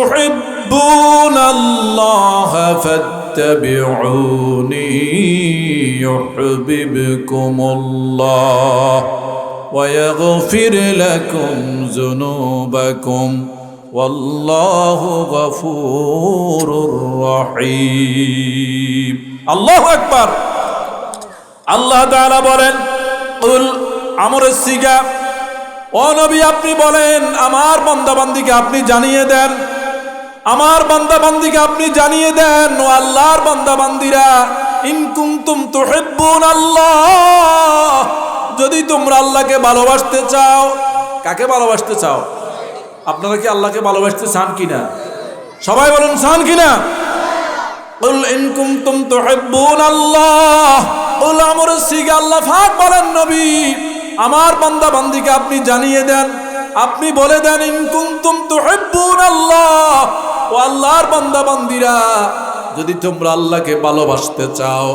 তুহিব্বুনাল্লাহা ফাত্তাবিউনি ইউহিব্বুকুমুল্লাহ ওয়া ইয়াগফির লাকুম যুনুবাকুম ওয়াল্লাহু গফুরুর রহিম। আল্লাহু আকবার। আল্লাহ তাআলা বলেন, কুল আমরের সিগা, ও নবী আপনি বলেন, আমার বান্দাবান্দিকে আপনি জানিয়ে দেন, আমার বান্দাবান্দিকে আপনি জানিয়ে দেন, ও আল্লাহর বান্দাবান্দিরা, ইন কুনতুম তুহিব্বুনাল্লাহ, যদি তোমরা আল্লাহকে ভালোবাসতে চাও। কাকে ভালোবাসতে চাও? আপনারা কি আল্লাহকে ভালোবাসতে চান কিনা? সবাই বলুন, চান কিনা? কুল ইন কুনতুম তুহিব্বুনাল্লাহ, কুল আমরের সিগা আল্লাহ পাক বলেন, নবী আমার বান্দা বান্দিকে আপনি জানিয়ে দেন, আপনি বলে দেন, ইন কুনতুম তুহিব্বুনাল্লাহ, ও আল্লাহর বান্দা বান্দিরা, যদি তোমরা আল্লাহকে ভালোবাসতে চাও,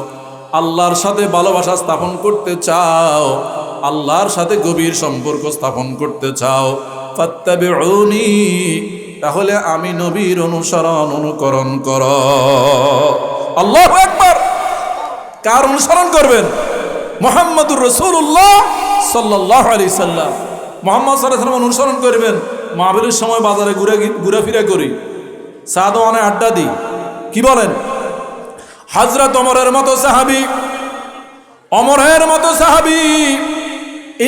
আল্লাহর সাথে ভালোবাসা স্থাপন করতে চাও, আল্লাহর সাথে গভীর সম্পর্ক স্থাপন করতে চাও, ফাত্তাবিউনি, তাহলে আমি নবীর অনুকরণ করো। আল্লাহু আকবার। কার অনুসরণ করবেন? মুহাম্মদুর রাসূলুল্লাহ সাল্লাল্লাহু আলাইহি সাল্লাম। মুহাম্মদ সাল্লাল্লাহু আলাইহি সাল্লাম অনুসরণ করবেন। মাহফিলের সময় বাজারে ঘুরাফিরা করি, চা দোকানে আড্ডা দিই, কি বলেন? হযরত ওমরের মতো সাহাবী, ওমরের মতো সাহাবী,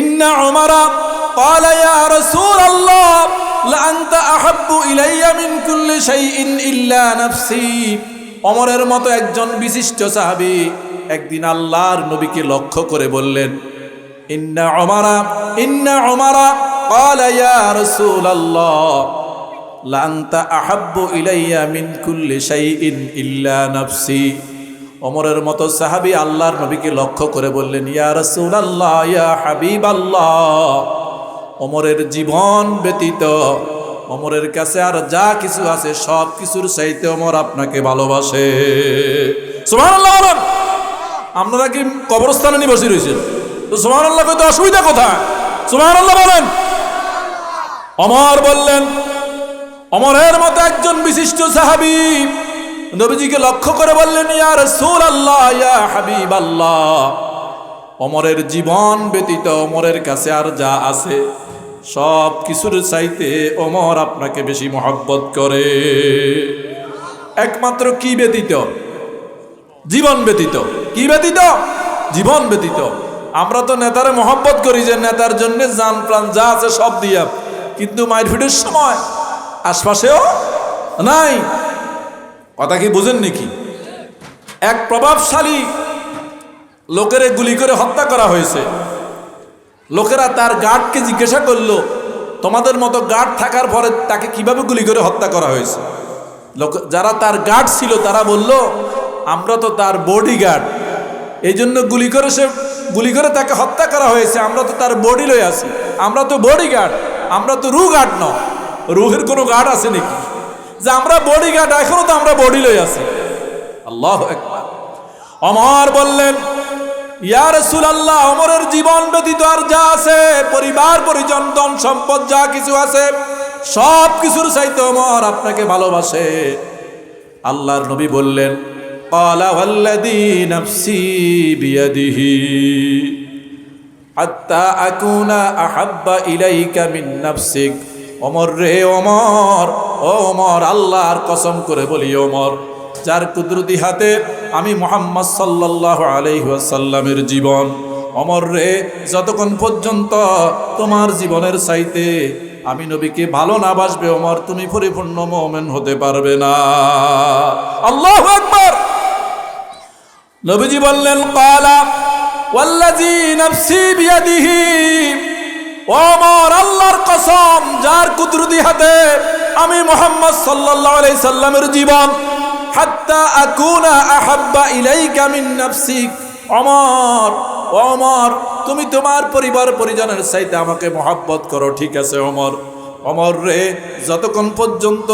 ইন্না ওমরা ক্বালা ইয়া রাসূলাল্লাহ লা আনতা আহাব্বু ইলাইয়া মিন কুল্লি শাইইন ইল্লা নাফসি। ওমরের মতো একজন বিশিষ্ট সাহাবী একদিন আল্লাহর নবীকে লক্ষ্য করে বললেন, ইন্না ওমরা ক্বালা ইয়া রাসূলাল্লাহ লা আনতা আহাব্বু ইলাইয়া মিন কুল্লি শাইইন ইল্লা নাফসি। ওমরের মতো সাহাবী আল্লাহর নবীকে লক্ষ্য করে বললেন, ইয়া রাসূলাল্লাহ, ইয়া হাবিবাল্লাহ, ওমরের জীবন ব্যতীত ওমরের কাছে আর যা কিছু আছে সব কিছুর চাইতে ওমর আপনাকে ভালোবাসে। সুবহানাল্লাহ বলেন। আপনারা কি কবরস্থানে নিয়ে বসে রয়েছেন? তো সুবহানাল্লাহ কইতে অসুবিধা কোথায়? সুবহানাল্লাহ বলেন। ওমর বললেন, ওমরের মতো একজন বিশিষ্ট সাহাবী নবীজিকে লক্ষ্য করে বললেন, ইয়া রাসূলুল্লাহ, ইয়া হাবিবাল্লাহ, ওমরের জীবন ব্যতীত ওমরের কাছে আর যা আছে সব কিছুর চাইতে ওমর আপনাকে বেশি মহব্বত করে। একমাত্র কি ব্যতীত? জীবন ব্যতীত। কি ব্যতীত? জীবন ব্যতীত। আমরা তো নেতারে মহব্বত করি যে নেতার জন্য জান প্রাণ যা আছে সব দিয়া, কিন্তু মারপিটের সময় আশপাশেও নাই। কথা কি বুঝেন নাকি? এক প্রভাবশালী লোকের গুলি করে হত্যা করা হয়েছে। লোকেরা তার গার্ডকে জিজ্ঞাসা করলো, তোমাদের মতো গার্ড থাকার পরে তাকে কিভাবে গুলি করে হত্যা করা হয়েছে? যারা তার গার্ড ছিল তারা বলল, আমরা তো তার বডি গার্ড, এই জন্য গুলি করে তাকে হত্যা করা হয়েছে। আমরা তো তার বডি লই আছি, আমরা তো বডি গার্ড, আমরা তো রু গার্ড ন। রুহের কোনো গার্ড আছে নাকি যে আমরা বডি গার্ড? এখনো তো আমরা বডি লই আছি। আল্লাহু আকবার। ওমর বললেন, ইয়া রাসূলুল্লাহ, ওমরের জীবন ব্যতীত আর যা আছে, পরিবার পরিজন ধন সম্পদ যা কিছু আছে সব কিছুর চাইতে ওমর আপনাকে ভালোবাসে। আল্লাহর নবী বললেন, ক্বালা ওয়াল্লাযী নাফসি বিয়াদিহি হাত্তা আকুনা আহাব্বা ইলাইকা মিন নাফসিক। ওমর রে ওমর, ও ওমর, আল্লাহর কসম করে বলি ওমর, যার কুদরতি হাতে আমি মুহাম্মদ সাল্লাল্লাহু আলাইহি ওয়াসাল্লামের জীবন, ওমর রে, যতক্ষণ পর্যন্ত তোমার জীবনের চাইতে আমি নবীকে ভালো না বাসবে ওমর, তুমি পরিপূর্ণ মুমিন হতে পারবে না। আল্লাহু আকবার। নবীজি বললেন, ক্বালা ওয়াল্লাযী নাফসি বিয়াদিহি, ওমর, আল্লাহর কসম, যার কুদরতি হাতে আমি মুহাম্মদ সাল্লাল্লাহু আলাইহি সাল্লামের জীবন, হাত্তা আকুনা আহাব্বা ইলাইকা মিন নাফসিক। ওমর, ওমর, তুমি তোমার পরিবার পরিজনের চাইতে আমাকে মহব্বত করো, ঠিক আছে ওমর। ওমর রে, যতক্ষণ পর্যন্ত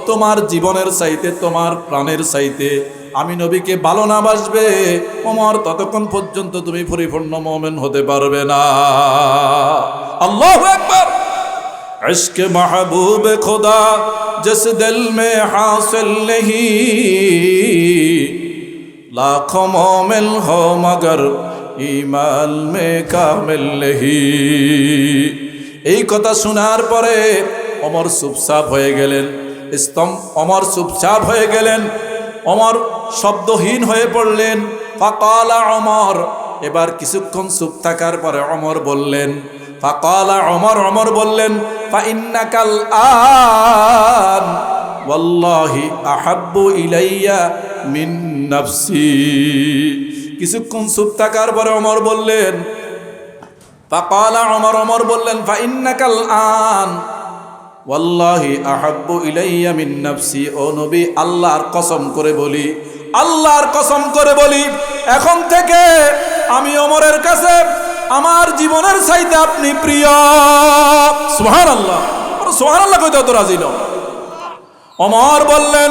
তোমার জীবনের চাইতে, তোমার প্রাণের চাইতে আমি নবীকে ভালো না বাসবে ওমর, ততক্ষণ পর্যন্ত তুমি পরিপূর্ণ মুমিন হতে পারবে না। আল্লাহু আকবার। इश्क महबूब खुदा जिस दिल में हासिल नहीं, लाखों मोमिन हो मगर ईमान में कामिल नहीं। এই কথা শোনার পরে ওমর চুপচাপ হয়ে গেলেন, ওমর চুপচাপ হয়ে গেলেন, ওমর শব্দহীন হয়ে পড়লেন। ফাকালা ওমর, এবার কিছুক্ষণ চুপ থাকার পরে ওমর বললেন, ফাকালা ওমর, ওমর বললেন, ফাইন্নাকাল আন ওয়াল্লাহি আহাব্বু ইলাইয়া মিন নাফসি। কিছুক্ষণ চুপ থাকার পরে ওমর বললেন, ফাকালা ওমর, ওমর বললেন, ফাইন্নাকাল আন ওয়াল্লাহি আহাব্বু ইলাইয়া মিন নাফসি। ও নবী, আল্লাহর কসম করে বলি, আল্লাহর কসম করে বলি, এখন থেকে আমি ওমরের কাছে আমার জীবনের চাইতে আপনি প্রিয়। সুবহানাল্লাহ, সুবহানাল্লাহ কইতে তো রাজি নও। ওমর বললেন,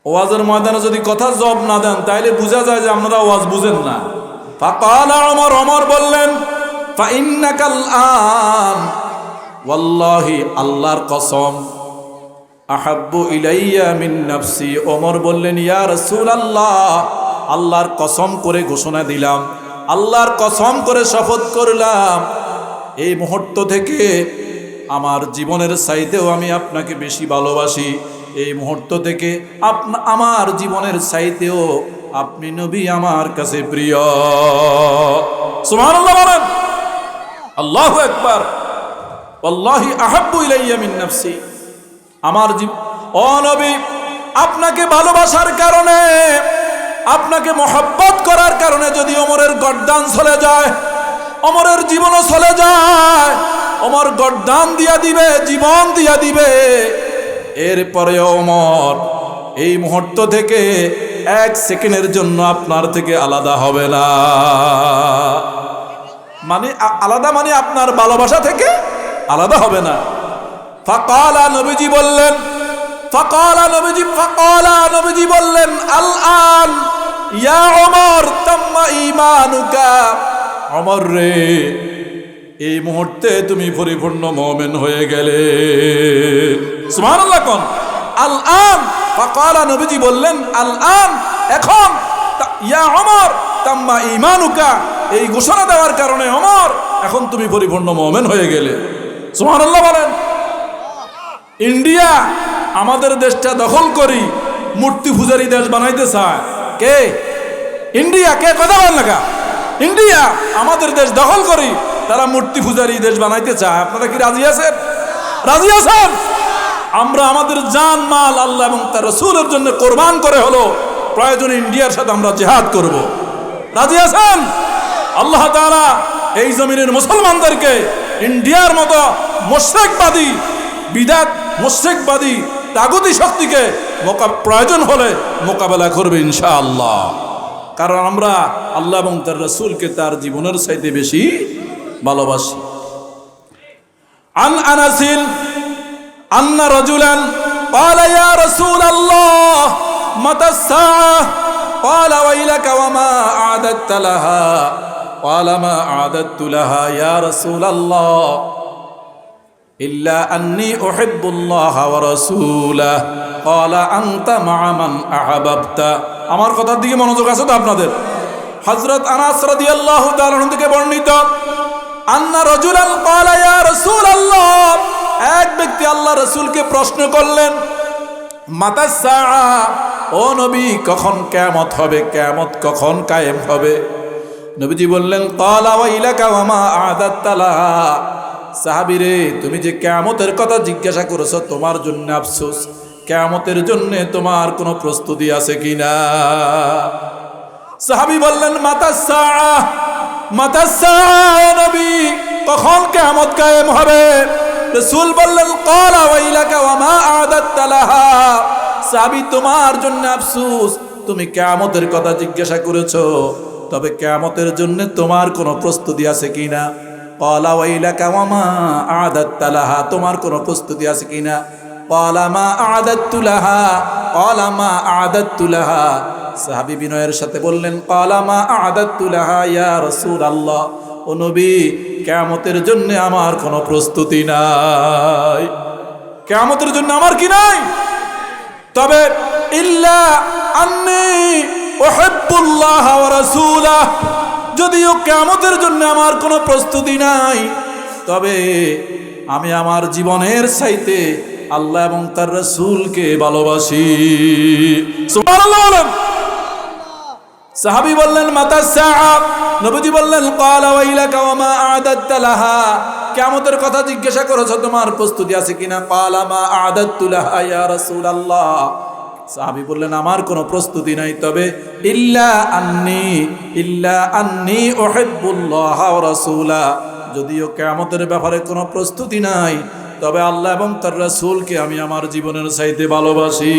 ওয়াজের ময়দানে যদি কথা জবাব না দেন তাইলে বোঝা যায় যে আপনারা ওয়াজ বুঝেন না। ফাকালা ওমর, ওমর বললেন, ফাইন্নাকাল আন ওয়াল্লাহি, আল্লাহর কসম, আহাব্বু ইলাইয়া মিন নাফসি। ওমর বললেন, ইয়া রাসূলুল্লাহ, আল্লাহর কসম করে ঘোষণা দিলাম, আল্লাহর কসম করে শপথ করলাম, এই মুহূর্ত থেকে আমার জীবনের চাইতেও আমি আপনাকে বেশি ভালোবাসি। এই মুহূর্ত থেকে আমার জীবনের চাইতেও আপনি নবী আমার কাছে প্রিয়। সুবহানাল্লাহ বলেন, আল্লাহু আকবার। ওয়াল্লাহি আহাব্বু ইলাইয়া মিন নাফসি, আমার ও নবী, আপনাকে ভালোবাসার কারণে, আপনাকে মহব্বত করার কারণে যদি ওমরের গর্দান চলে যায়, ওমরের জীবনও চলে যায়, ওমর গর্দান দিয়া দিবে, জীবন দিয়া দিবে, এরপরে ওমর এই মুহূর্ত থেকে এক সেকেন্ডের জন্য আপনার থেকে আলাদা হবে না। মানে আলাদা মানে আপনার ভালোবাসা থেকে আলাদা হবে না। ফাকালা, নবীজি বললেন, ফাকালা নবীজি বললেন, আল আন ইয়া ওমর তাম্মা ঈমানুকা। ওমর রে, এই মুহূর্তে তুমি পরিপূর্ণ মুমিন হয়ে গেলে। সুবহানাল্লাহ কোন আল আন। ফাকালা, নবীজি বললেন, আল আন, এখন, ইয়া ওমর তাম্মা ঈমানুকা, এই ঘোষণা দেওয়ার কারণে ওমর, এখন তুমি পরিপূর্ণ মুমিন হয়ে গেলে। সুবহানাল্লাহ বলেন। ইন্ডিয়া আমাদের দেশটা দখল করি মূর্তি পূজারী দেশ বানাইতে চায় কে? ইন্ডিয়া। কে কথা বল লাগা? ইন্ডিয়া আমাদের দেশ দখল করি তারা মূর্তি পূজারী দেশ বানাইতে চায়। আপনারা কি রাজি আছেন? রাজি আছেন? আমরা আমাদের জান মাল আল্লাহ এবং তার রাসূলের জন্য কোরবান করে হলো প্রয়োজনে ইন্ডিয়ার সাথে আমরা জিহাদ করব। রাজি আছেন? আল্লাহ তাআলা এই জমিনের মুসলমানদেরকে ইন্ডিয়ার মতো মুশরিকবাদী, বিদআত মুশরিকবাদী তাগুতি শক্তিকে প্রয়োজন হলে মোকাবেলা করবে ইনশাআল্লাহ। কারণ আমরা আল্লাহ এবং তার রাসূলকে তার জীবনের চাইতে বেশি ভালোবাসি। আন আনাসিন আন্না রাজুলান ক্বালা ইয়া রাসূলাল্লাহ মাতা আস-সাআহ ক্বালা ওয়াইলাকা ওয়া মা আ'দাদতা লাহা ক্বালা মা আ'দাদতু লাহা ইয়া রাসূলাল্লাহ ইল্লা আন্নী উহিব্বুল্লাহ ওয়া রাসূলাহ ক্বালা আনতা মা'a মান আহাবাবতা। আমার কথার দিকে মনোযোগ আছে তো আপনাদের? হযরত আনাস রাদিয়াল্লাহু তাআলা আনহু থেকে বর্ণিত, আন্না রাজুলান ক্বালা ইয়া রাসূলাল্লাহ, এক ব্যক্তি আল্লাহ রাসূলকে প্রশ্ন করলেন, মাতা সাআ, ও নবী কখন কিয়ামত হবে, কিয়ামত কখন কায়েম হবে? নবীজি বললেন, ক্বালা ওয়াইলাকা ওয়া মা আ'দাদতা লাহা, সাহাবী রে, তুমি যে কিয়ামতের কথা জিজ্ঞাসা করেছো তোমার জন্য আফসোস, কিয়ামতের জন্য তোমার কোনো প্রস্তুতি আছে কিনা? সাহাবী বললেন, মাতা সাআ, মাতা সাআ, নবী কখন কিয়ামত কায়েম হবে? রাসূল বললেন, ক্বালা ওয়াইলাকা ওয়া মা আ'দাদতা লাহা, সাহাবী তোমার জন্য আফসোস, তুমি কিয়ামতের কথা জিজ্ঞাসা করেছো, তবে কিয়ামতের জন্য তোমার কোনো প্রস্তুতি আছে কিনা? ক্বালা ওয়াইলাকা ওয়া মা আ'দাদতা লাহা, তোমার কোনো প্রস্তুতি আছে কিনা? ক্বালা মা আ'দাদতু লাহা, ক্বালা মা আ'দাদতু লাহা, সাহাবী বিনয়ের সাথে বললেন, ক্বালা মা আ'দাদতু লাহা ইয়া রাসূলাল্লাহ, ও নবী, কিয়ামতের জন্য আমার কোনো প্রস্তুতি নাই। কিয়ামতের জন্য আমার কি নাই? তবে ইল্লা আন্নী উহিব্বুল্লাহ ওয়া রাসূলাহ, যদিও কিয়ামতের জন্য আমার কোনো প্রস্তুতি নাই, তবে আমি আমার জীবনের চাইতে আল্লাহ এবং তার রাসূলকে ভালোবাসি। সুবহানাল্লাহ বলেন। সাহাবী বললেন মাতা সাআ, নবীজি বললেন ক্বালা ওয়াইলাকা ওয়া মা আ'দাদতা লাহা, কিয়ামতের কথা জিজ্ঞাসা করেছো, তোমার প্রস্তুতি আছে কিনা? ক্বালা মা আ'দাদতু লাহা ইয়া রাসূলুল্লাহ। সাহাবী বললেন আমার কোনো প্রস্তুতি নাই, তবে ইল্লা আন্নী উহিব্বুল্লাহ ওয়া রাসূলা, যদিও কিয়ামতের ব্যাপারে কোনো প্রস্তুতি নাই, তবে আল্লাহ এবং তার রাসূলকে আমি আমার জীবনের চাইতে ভালোবাসি।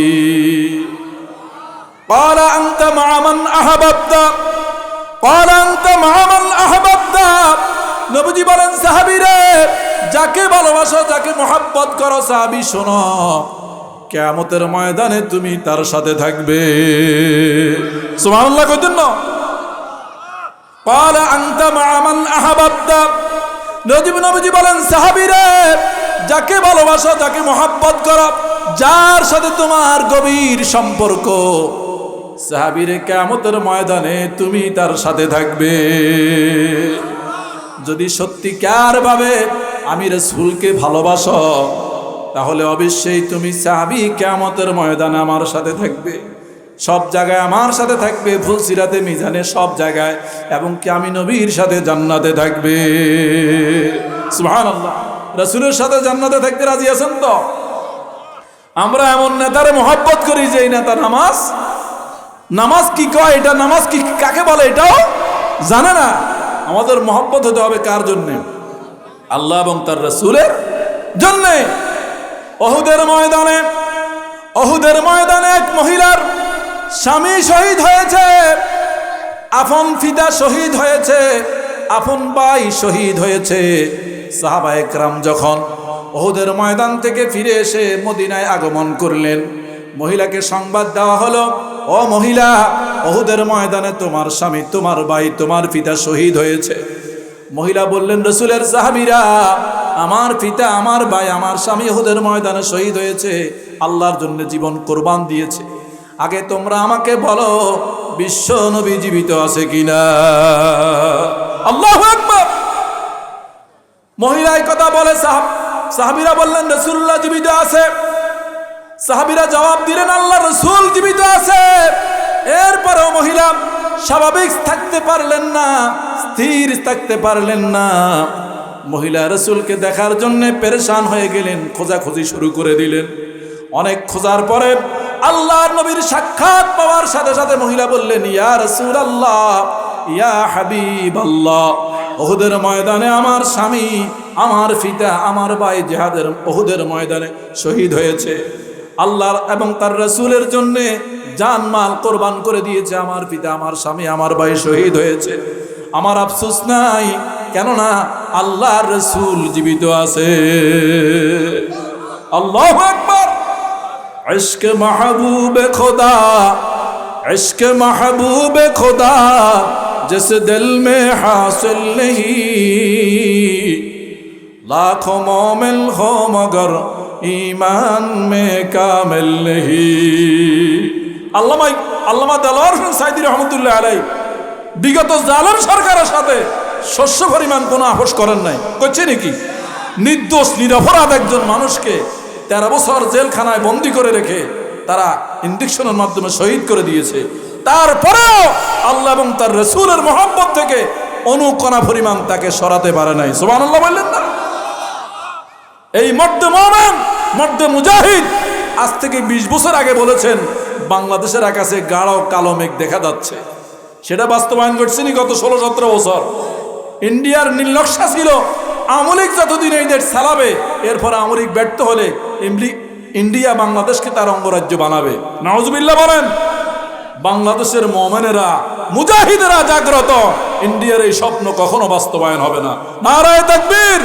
قال أنت مع من أحببت قال أنت مع من أحببت নবীজি বলেন সাহাবীরে, যাকে ভালোবাসো, যাকে মহব্বত করো, সাহাবী শোনো, কিয়ামতের ময়দানে তুমি তার সাথে থাকবে। সুবহানাল্লাহ কইতেন না? قال أنت مع من أحببت, নবীজি বলেন সাহাবীরে, যাকে ভালোবাসো, যাকে মহব্বত করো, যার সাথে তোমার গভীর সম্পর্ক, সাহাবীরে কিয়ামতের ময়দানে তুমি তার সাথে থাকবে। যদি সত্যিকার ভাবে আমি রাসূলকে ভালোবাসো, তাহলে অবশ্যই তুমি সাহাবী কিয়ামতের ময়দানে আমার সাথে থাকবে, সব জায়গায় আমার সাথে থাকবে, ফুলসিরাতে, মিজানে, সব জায়গায়, এবং কি আমি নবীর সাথে জান্নাতে থাকবে। সুবহানাল্লাহ। রাসূলের সাথে জান্নাতে থাকতে রাজি আছেন তো? আমরা এমন নেতারে মহব্বত করি যে এই নেতা নামাজ কি কয়, এটা নামাজ কি কাকে বলে এটাও জানে না। আমাদের মহব্বত হতে হবে কার জন্যে? আল্লাহ এবং তার রাসূলের জন্যে। উহুদের ময়দানে এক মহিলার স্বামী শহীদ হয়েছে, আপন পিতা শহীদ হয়েছে, আপন ভাই শহীদ হয়েছে। সাহাবায়ে কেরাম যখন উহুদের ময়দান থেকে ফিরে এসে মদিনায় আগমন করলেন, মহিলাকে সংবাদ দেওয়া হলো, ও মহিলা, উহুদের ময়দানে তোমার স্বামী, তোমার ভাই, তোমার পিতা শহীদ হয়েছে। মহিলা বললেন, রাসূলের সাহাবীরা, আমার পিতা, আমার ভাই, আমার স্বামী উহুদের ময়দানে শহীদ হয়েছে, আল্লাহর জন্য জীবন কোরবান দিয়েছে। আগে তোমরা আমাকে বলো বিশ্ব নবী জীবিত আছে কিনা। আল্লাহু আকবার। মহিলা এই কথা বলে, সাহাবীরা বললেন রাসূলুল্লাহ জীবিত আছে। সাহাবীরা জবাব দিলেন আল্লাহর রাসূল জীবিত আছে। এরপরেও মহিলা স্বাভাবিক থাকতে পারলেন না, স্থির থাকতে পারলেন না। মহিলা রাসূলকে দেখার জন্য পেরেশান হয়ে গেলেন, খোঁজাখুঁজি শুরু করে দিলেন। অনেক খোঁজার পরে আল্লাহর নবীর সাক্ষাৎ পাওয়ার সাথে সাথে মহিলা বললেন, ইয়া রাসূলুল্লাহ, ইয়া হাবিবাল্লাহ, উহুদের ময়দানে আমার স্বামী, আমার পিতা, আমার ভাই জিহাদের উহুদের ময়দানে শহীদ হয়েছে। আল্লাহর এবং তার রাসূলের জন্য জানমাল কোরবান করে দিয়েছে। আমার পিতা, আমার স্বামী, আমার ভাই শহীদ হয়েছে। আমার আফসোস নাই, কেননা আল্লাহর রাসূল জীবিত আছে। আল্লাহু আকবার। ইশক মাহবুবে খোদা, इश्क महबूब खुदा जिस दिल में हासिल नहीं, लाखों मोमिन हो मगर ईमान में कामिल नहीं। আল্লামা দেলোয়ার হোসেন সাইদী রহমতুল্লাহ আলাইহি বিগত জালেম সরকারের সাথে শস্য পরিমাণ কোনো আপোষ করেন নাই। করছে নাকি? নির্দোষ নিরপরাধ একজন মানুষকে 13 বছর জেলখানায় বন্দী করে রেখে তারা ইনজেকশনের মাধ্যমে শহীদ করে দিয়েছে। তারপরেও আল্লাহ এবং তার রাসূলের মহব্বত থেকে অনুকণা পরিমাণ তাকে সরাতে পারে নাই। সুবহানাল্লাহ বললেন না? এই মর্দে মুমিন, মর্দে মুজাহিদ আজ থেকে 20 বছর আগে বলেছেন বাংলাদেশের আকাশে গাঢ় কালো মেঘ দেখা যাচ্ছে। সেটা বাস্তবায়ন করছেনি গত 16-17 বছর। ইন্ডিয়ার নীলনকশা ছিল আওয়ামী লীগ যতদিন এই দেশ চালাবে, এরপর আওয়ামী লীগ ব্যর্থ হলে ইন্ডিয়া বাংলাদেশকে তার অঙ্গরাজ্য বানাবে। নাউজুবিল্লাহ বলেন। বাংলাদেশের মুমিনেরা, মুজাহিদেরা জাগ্রত, ইন্ডিয়ার এই স্বপ্ন কখনো বাস্তবায়ন হবে না। নারায়ে তাকবীর,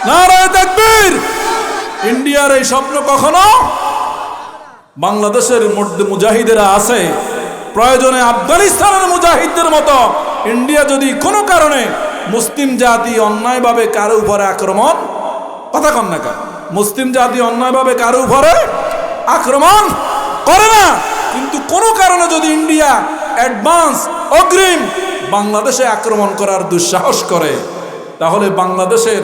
নারায়ে তাকবীর। ইন্ডিয়ার এই স্বপ্ন কখনো, বাংলাদেশের মধ্যে মুজাহিদেরা আছে, প্রয়োজনে আফগানিস্তানের মুজাহিদদের মতো ইন্ডিয়া যদি কোনো কারণে মুসলিম জাতি অন্যায়ভাবে কারো উপরে আক্রমণ, কথা কন না কেন, মুসলিম জাতি অন্যায়ভাবে কারো উপরে আক্রমণ করে না। কিন্তু কোনো কারণে যদি ইন্ডিয়া অ্যাডভান্স অগ্রিম বাংলাদেশে আক্রমণ করার দুঃসাহস করে, তাহলে বাংলাদেশের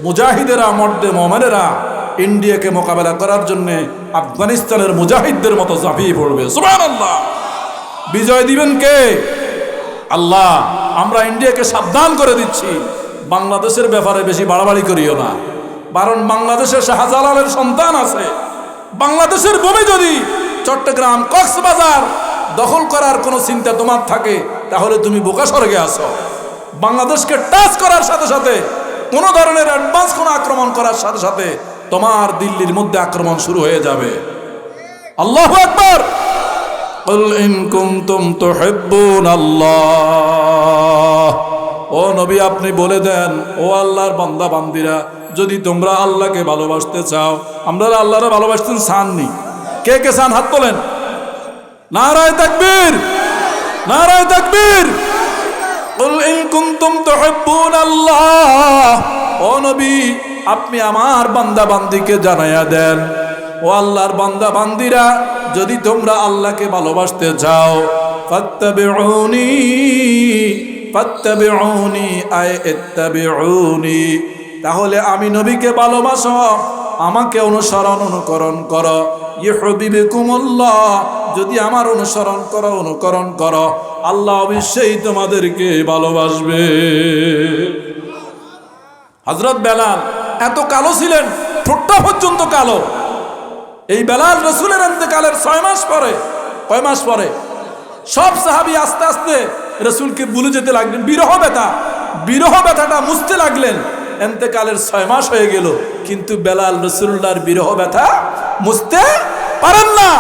মুজাহিদেরা, মর্দে মোমেনেরা ইন্ডিয়াকে মোকাবেলা করার জন্য আফগানিস্তানের মুজাহিদদের মতো ঝাঁপিয়ে পড়বে। সুবহানাল্লাহ। বিজয় দিবেন কে? আল্লাহ। আমরা ইন্ডিয়াকে সাবধান করে দিচ্ছি, বাংলাদেশের ব্যাপারে বেশি বাড়াবাড়ি করিও না। কারণ বাংলাদেশে শাহজালালের সন্তান আছে। বাংলাদেশের ভূমি যদি চট্টগ্রাম, কক্সবাজার দখল করার কোনো চিন্তা তোমার থাকে, তাহলে তুমি বোকা স্বর্গে আসো। বাংলাদেশকে টাচ করার সাথে সাথে, কোনো ধরনের অ্যাডভান্স কোনো আক্রমণ করার সাথে সাথে তোমার দিল্লির মধ্যে আক্রমণ শুরু হয়ে যাবে। আল্লাহু আকবার। কুল ইন কুনতুম তুহিব্বুনাল্লাহ, ও নবী আপনি বলে দেন, ও আল্লাহর বান্দা বান্দিরা, যদি তোমরা আল্লাহকে ভালোবাসতে চাও। আমরা আল্লাহরে ভালোবাসতেন চাননি? কে কে চান? হাত তোলেন। নারায়ে তাকবীর, নারায়ে তাকবীর। কুল ইন কুনতুম তুহিব্বুনাল্লাহ, ও নবী আপনি আমার বান্দা বান্দিকে জানায়া দেন, ও আল্লাহর বান্দা বান্দিরা, যদি তোমরা আল্লাহকে ভালোবাসতে চাও, ফাত্তাবিউনি, ফাত্তাবিউনি আয় ইত্তাবিউনি, তাহলে আমি নবীকে ভালোবাসো, আমাকে অনুসরণ অনুকরণ করো। ইউহিব্বুকুমুল্লাহ, যদি আমার অনুসরণ করো, অনুকরণ করো, আল্লাহ অবশ্যই তোমাদেরকে ভালোবাসবে। হযরত বেলাল এত কালো ছিলেন, ঠোঁটটা পর্যন্ত কালো। এই বেলাল রাসূলের ইন্তেকালের 6 মাস পরে, কয় মাস পরে, সব সাহাবী আস্তে আস্তে রাসূলকে ভুলে যেতে লাগলেন। বিরহ ব্যথা, বিরহ ব্যথাটা মুছতে লাগলেন। ইন্তেকালের 6 মাস হয়ে গেল, কিন্তু বেলাল রাসূলুল্লাহর বিরহ ব্যথা মুছতে পারেন না।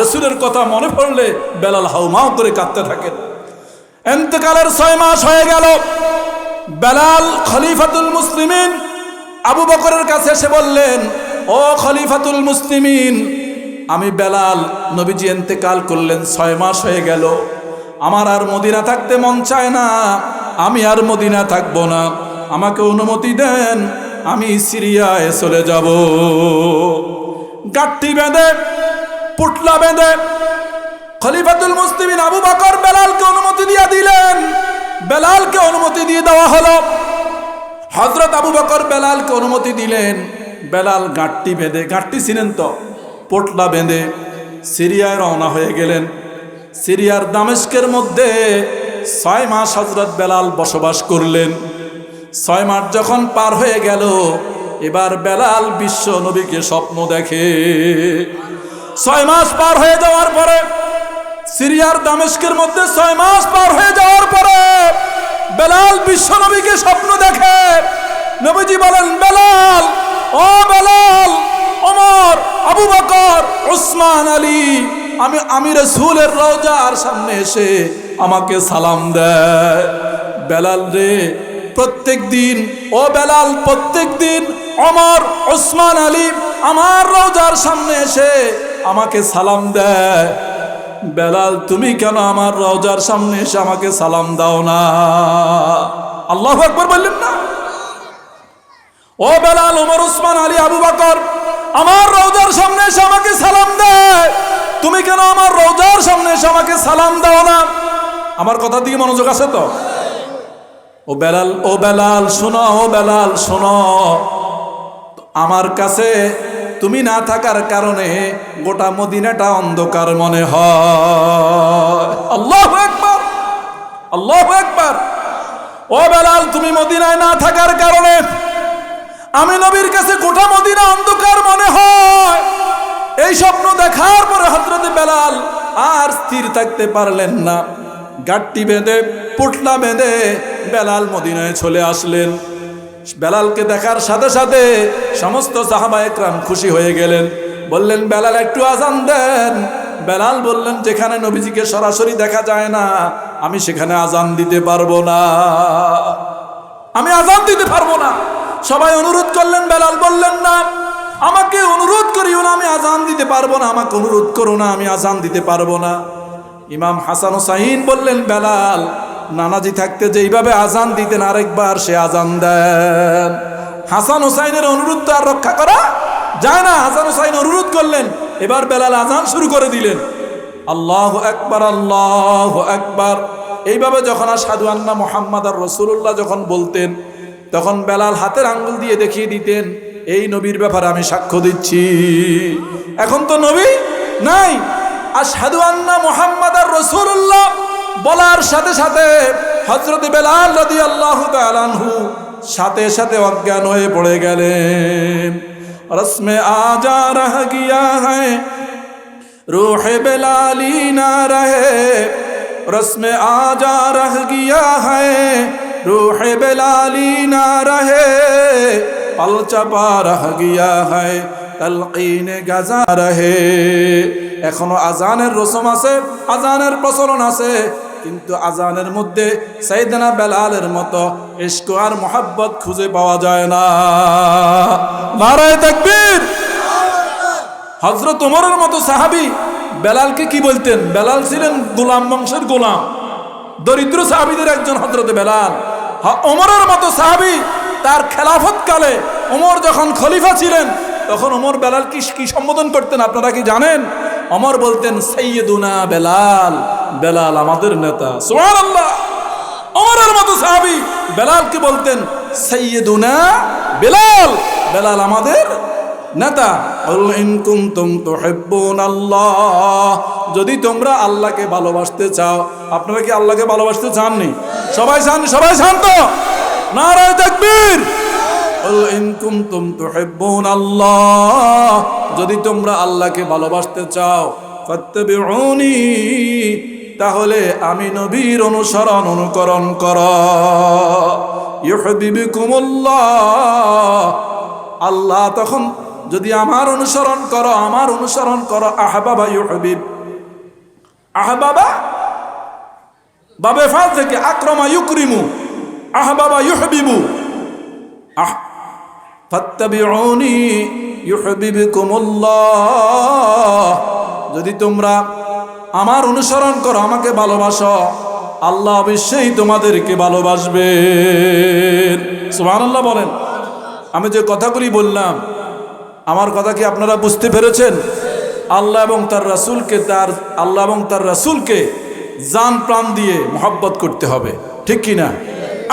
রাসূলের কথা মনে পড়লে বেলাল হাউমাউ করে কাঁদতে থাকেন। ইন্তেকালের 6 মাস হয়ে গেল। বেলাল খলিফাতুল মুসলিমিন আবু বকরের কাছে এসে বললেন, ও খলিফাতুল মুসলিমিন, আমি বেলাল, নবীজি ইন্তেকাল করলেন, 6 মাস হয়ে গেল, আমার আর মদিনা থাকতে মন চায় না, আমি আর মদিনা থাকবো না, আমাকে অনুমতি দেন, আমি সিরিয়ায় চলে যাব। গাঁটটি বেঁধে, পুটলা বেঁধে খলিফাতুল মুসলিমিন আবু বকর বেলালকে অনুমতি দিয়ে দিলেন। বেলালকে অনুমতি দিয়ে দেওয়া হলো। হযরত আবু বকর বেলালকে অনুমতি দিলেন। বেলাল গাঁটটি বেঁধে, গাঁটটি ছিলেন তো, পোটলা বেঁধে সিরিয়ায় রওনা হয়ে গেলেন। সিরিয়ার দামেস্কের মধ্যে 6 মাস হযরত বেলাল বসবাস করলেন। 6 মাস যখন পার হয়ে গেল, এবার বেলাল বিশ্ব নবীকে স্বপ্ন দেখে। 6 মাস পার হয়ে যাওয়ার পরে, সিরিয়ার দামেস্কের মধ্যে 6 মাস পার হয়ে যাওয়ার পরে বেলাল বিশ্ব নবীকে স্বপ্ন দেখে। নবীজি বলেন, বেলাল, ও বেলাল, ওমর, আবু বকর, উসমান, আলী, আমি রাসূলের রওজার সামনে এসে আমাকে সালাম দেয়। বেলাল রে, প্রত্যেক দিন, ও বেলাল, প্রত্যেক দিন ওমর, উসমান, আলী আমার রওজার সামনে এসে আমাকে সালাম দেয়। বেলাল, তুমি কেন আমার রওজার সামনে এসে আমাকে সালাম দাও না? আল্লাহু আকবার বললেন না? ও বেলাল, ওমর, উসমান, আলী, আবু বকর আমার রওজার সামনে এসে আমাকে সালাম দেয়, তুমি কেন আমার রওজার সামনে এসে আমাকে সালাম দাও না? আমার কথা দিকে মনোযোগ আছে তো? ও বেলাল, ও বেলাল শোনো, ও বেলাল শোনো, আমার কাছে তুমি না থাকার কারণে গোটা মদিনাটা অন্ধকার মনে হয়। আল্লাহু আকবার, আল্লাহু আকবার। ও বেলাল, তুমি মদিনায় না থাকার কারণে আমি নবীর কাছে গোটা মদিনা অন্ধকার মনে হয়। এই স্বপ্ন দেখার পরে হযরত বেলাল আর স্থির থাকতে পারলেন না। গাঁটটি বেঁধে, পুটলা বেঁধে বেলাল মদিনায় চলে আসলেন। বেলালকে দেখার সাথে সাথে সমস্ত সাহাবা একরাম খুশি হয়ে গেলেন। বললেন, বেলাল একটু আজান দেন। বেলাল বললেন, যেখানে নবীজিকে সরাসরি দেখা যায় না, আমি সেখানে আজান দিতে পারবো না, আমি আজান দিতে পারবো না। সবাই অনুরোধ করলেন, বেলাল বললেন, না, আমাকে অনুরোধ করিও না, আমি আজান দিতে পারবো না, আমাকে অনুরোধ করো না, আমি আজান দিতে পারবো না। ইমাম হাসান হুসাইন বললেন, বেলাল নানাজি থাকতে যেইভাবে আজান দিতেন আরেকবার সে আজান দেন। হাসান হুসাইনের অনুরোধ তো আর রক্ষা করা যায় না। হাসান হুসাইন অনুরোধ করলেন, এবার বেলাল আজান শুরু করে দিলেন। আল্লাহু আকবার, আল্লাহু আকবার। এইভাবে যখন আশহাদু আন্না মুহাম্মাদার রাসূলুল্লাহ যখন বলতেন, তখন বেলাল হাতের আঙ্গুল দিয়ে দেখিয়ে দিতেন, এই নবীর ব্যাপারে আমি সাক্ষ্য দিচ্ছি। এখন তো নবী নাই, আশহাদু আন্না মুহাম্মাদার রাসূলুল্লাহ বলার সাথে সাথে হযরত বেলাল রাদিয়াল্লাহু তাআলা আনহু সাথে সাথে অজ্ঞান হয়ে পড়ে গেলেন। রসমে আজা রহ গিয়া হ্যায় रूह बेलाली ना रहे, रस्म आजा रह गया है, रूह बेलाली ना रहे, पल चपा रह गया है, तलकीन गजा रहे। এখনো আজানের রসম আছে, আজানের প্রচলন আছে, কিন্তু আজানের মধ্যে সাইয়েদনা বেলালের মতো ইশক আর মোহাব্বত খুঁজে পাওয়া যায় না। নারায়ে তাকবীর। হযরত ওমরের মতো সাহাবী বেলালকে কি বলতেন? বেলাল ছিলেন গোলাম বংশের গোলাম, দরিদ্র সাহাবীদের একজন হযরত বেলাল। ওমরের মতো সাহাবী তার খেলাফত কালে ওমর যখন খলিফা ছিলেন তখন ওমর বেলাল কি সম্বোধন করতেন আপনারা কি জানেন? ওমর বলতেন সাইয়্যিদুনা বেলাল, বেলাল আমাদের নেতা। সুবহানাল্লাহ। ওমরের মতো সাহাবী বেলালকে বলতেন সাইয়্যিদুনা বেলাল, বেলাল আমাদের নেতা। ইন কুনতুম তুহিব্বুনাল্লাহ, যদি তোমরা আল্লাহকে ভালোবাসতে চাও। আপনারা কি আল্লাহকে ভালোবাসতে চাননি? সবাই চান, সবাই চান তো? নারায়ে তাকবীর। ইন কুনতুম তুহিব্বুনাল্লাহ, যদি তোমরা আল্লাহকে ভালোবাসতে চাও, ফাত্তাবিউনি, তাহলে আমি নবীর অনুকরণ করো। ইউহিব্বুকুমুল্লাহ, আল্লাহ তখন যদি আমার অনুসরণ করো, আহবাবা ইউহিব, আহবাবা বাবে ফাল থেকে আকরামা ইউকরিমু, আহবাবা ইউহিবু, ফাত্তাবিউনি ইউহিব্বুকুমুল্লাহ, যদি তোমরা আমার অনুসরণ করো, আমাকে ভালোবাসো, আল্লাহ অবশ্যই তোমাদেরকে ভালোবাসবেন। সুবহানাল্লাহ বলেন। আমি যে কথাগুলি বললাম, আমার কথা কি আপনারা বুঝতে পেরেছেন? আল্লাহ এবং তার রাসূলকে জান প্রাণ দিয়ে মহব্বত করতে হবে, ঠিক কি না?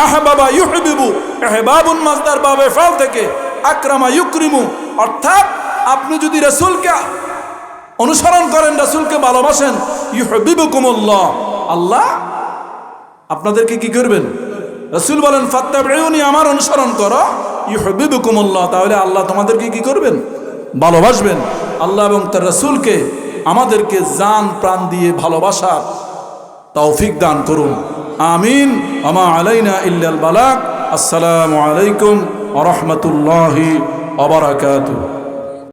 আহবাবা ইউহিবু, ইহবাবুন মাসদার বাবে ফাল থেকে আকরামা ইউকরিমু, অর্থাৎ আপনি যদি রাসূলকে অনুসরণ করেন, রাসূলকে ভালোবাসেন, ইউহিব্বুকুমুল্লাহ, আল্লাহ আপনাদেরকে কি করবেন? রাসূল বলেন ফাত্তাবিউনি, আমার অনুসরণ করো, ইউহিব্বুকুমুল্লাহ, তাহলে আল্লাহ তোমাদেরকে কি করবেন? ভালোবাসবেন। আল্লাহ এবং তার রাসূলকে আমাদেরকে জান প্রাণ দিয়ে ভালোবাসার তৌফিক দান করুন। আমিন। আমা আলাইনা ইল্লাল বালাগ। আসসালামু আলাইকুম ওয়া রাহমাতুল্লাহি ওয়া বারাকাতুহু।